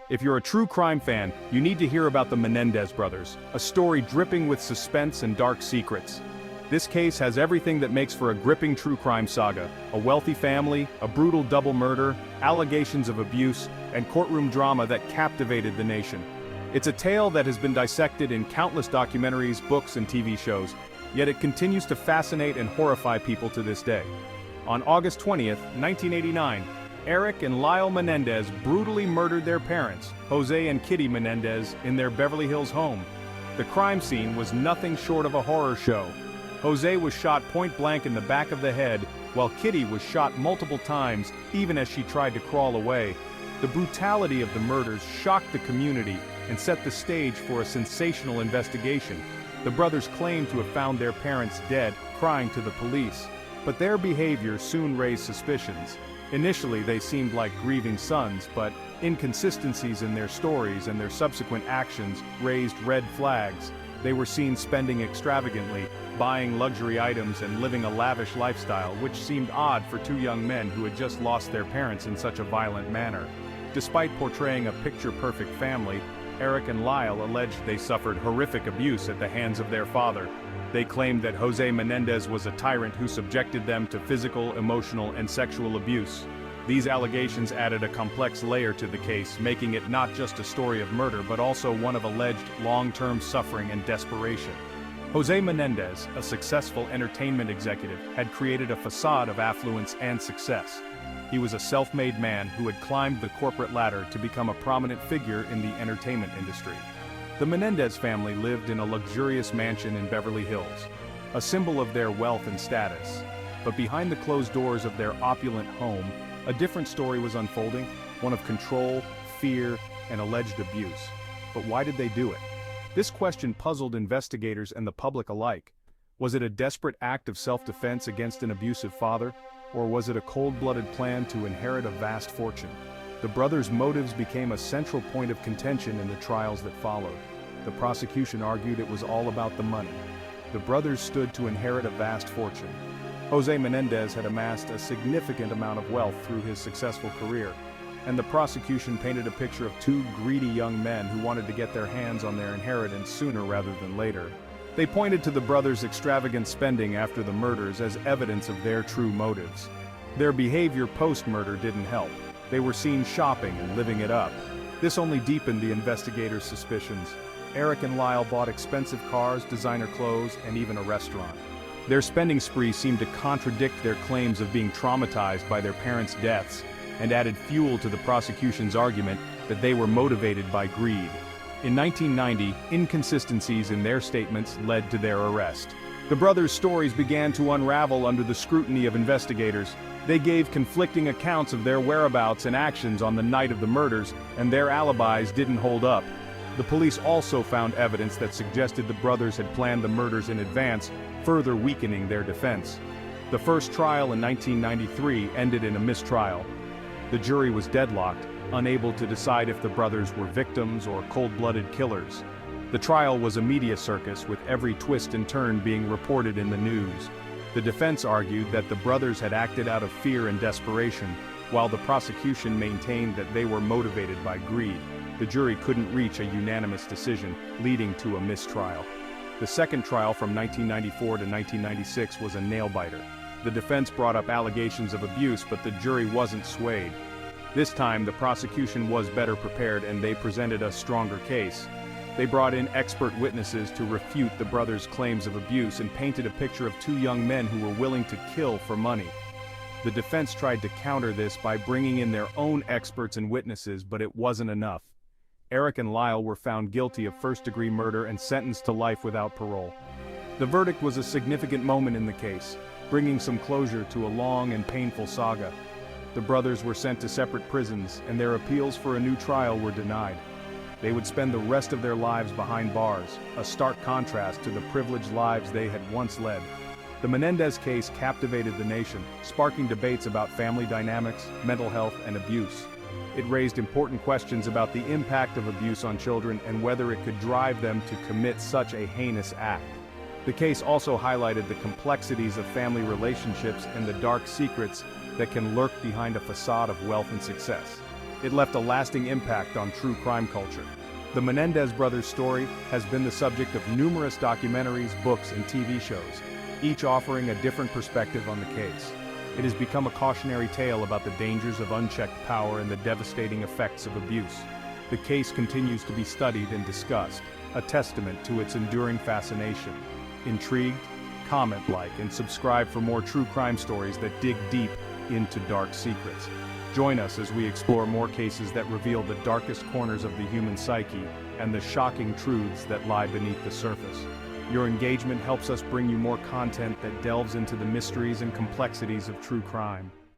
If you're a true crime fan, you need to hear about the Menendez brothers, a story dripping with suspense and dark secrets. This case has everything that makes for a gripping true crime saga: a wealthy family, a brutal double murder, allegations of abuse, and courtroom drama that captivated the nation. It's a tale that has been dissected in countless documentaries, books, and TV shows, yet it continues to fascinate and horrify people to this day. On August 20th, 1989, Eric and Lyle Menendez brutally murdered their parents, Jose and Kitty Menendez, in their Beverly Hills home. The crime scene was nothing short of a horror show. Jose was shot point-blank in the back of the head, while Kitty was shot multiple times, even as she tried to crawl away. The brutality of the murders shocked the community and set the stage for a sensational investigation. The brothers claimed to have found their parents dead, crying to the police. But their behavior soon raised suspicions. Initially, they seemed like grieving sons, but inconsistencies in their stories and their subsequent actions raised red flags. They were seen spending extravagantly, buying luxury items and living a lavish lifestyle, which seemed odd for two young men who had just lost their parents in such a violent manner. Despite portraying a picture-perfect family, Eric and Lyle alleged they suffered horrific abuse at the hands of their father. They claimed that Jose Menendez was a tyrant who subjected them to physical, emotional, and sexual abuse. These allegations added a complex layer to the case, making it not just a story of murder but also one of alleged long-term suffering and desperation. Jose Menendez, a successful entertainment executive, had created a facade of affluence and success. He was a self-made man who had climbed the corporate ladder to become a prominent figure in the entertainment industry. The Menendez family lived in a luxurious mansion in Beverly Hills, a symbol of their wealth and status. But behind the closed doors of their opulent home, a different story was unfolding, one of control, fear, and alleged abuse. But why did they do it? This question puzzled investigators and the public alike. Was it a desperate act of self-defense against an abusive father, or was it a cold-blooded plan to inherit a vast fortune? The brothers' motives became a central point of contention in the trials that followed. The prosecution argued it was all about the money. The brothers stood to inherit a vast fortune. Jose Menendez had amassed a significant amount of wealth through his successful career, and the prosecution painted a picture of two greedy young men who wanted to get their hands on their inheritance sooner rather than later. They pointed to the brothers' extravagant spending after the murders as evidence of their true motives. Their behavior post-murder didn't help. They were seen shopping and living it up. This only deepened the investigators' suspicions. Eric and Lyle bought expensive cars, designer clothes, and even a restaurant. Their spending spree seemed to contradict their claims of being traumatized by their parents' deaths, and added fuel to the prosecution's argument that they were motivated by greed. In 1990, inconsistencies in their statements led to their arrest. The brothers' stories began to unravel under the scrutiny of investigators. They gave conflicting accounts of their whereabouts and actions on the night of the murders, and their alibis didn't hold up. The police also found evidence that suggested the brothers had planned the murders in advance, further weakening their defense. The first trial in 1993 ended in a mistrial. The jury was deadlocked, unable to decide if the brothers were victims or cold-blooded killers. The trial was a media circus, with every twist and turn being reported in the news. The defense argued that the brothers had acted out of fear and desperation, while the prosecution maintained that they were motivated by greed. The jury couldn't reach a unanimous decision, leading to a mistrial. The second trial from 1994 to 1996 was a nail-biter. The defense brought up allegations of abuse, but the jury wasn't swayed. This time, the prosecution was better prepared and they presented a stronger case. They brought in expert witnesses to refute the brothers' claims of abuse and painted a picture of two young men who were willing to kill for money. The defense tried to counter this by bringing in their own experts and witnesses, but it wasn't enough. Eric and Lyle were found guilty of first-degree murder and sentenced to life without parole. The verdict was a significant moment in the case, bringing some closure to a long and painful saga. The brothers were sent to separate prisons, and their appeals for a new trial were denied. They would spend the rest of their lives behind bars, a stark contrast to the privileged lives they had once led. The Menendez case captivated the nation, sparking debates about family dynamics, mental health, and abuse. It raised important questions about the impact of abuse on children and whether it could drive them to commit such a heinous act. The case also highlighted the complexities of family relationships and the dark secrets that can lurk behind a facade of wealth and success. It left a lasting impact on true crime culture. The Menendez brothers' story has been the subject of numerous documentaries, books, and TV shows, each offering a different perspective on the case. It has become a cautionary tale about the dangers of unchecked power and the devastating effects of abuse. The case continues to be studied and discussed, a testament to its enduring fascination. Intrigued? Comment, like, and subscribe for more true crime stories that dig deep into dark secrets. Join us as we explore more cases that reveal the darkest corners of the human psyche and the shocking truths that lie beneath the surface. Your engagement helps us bring you more content that delves into the mysteries and complexities of true crime.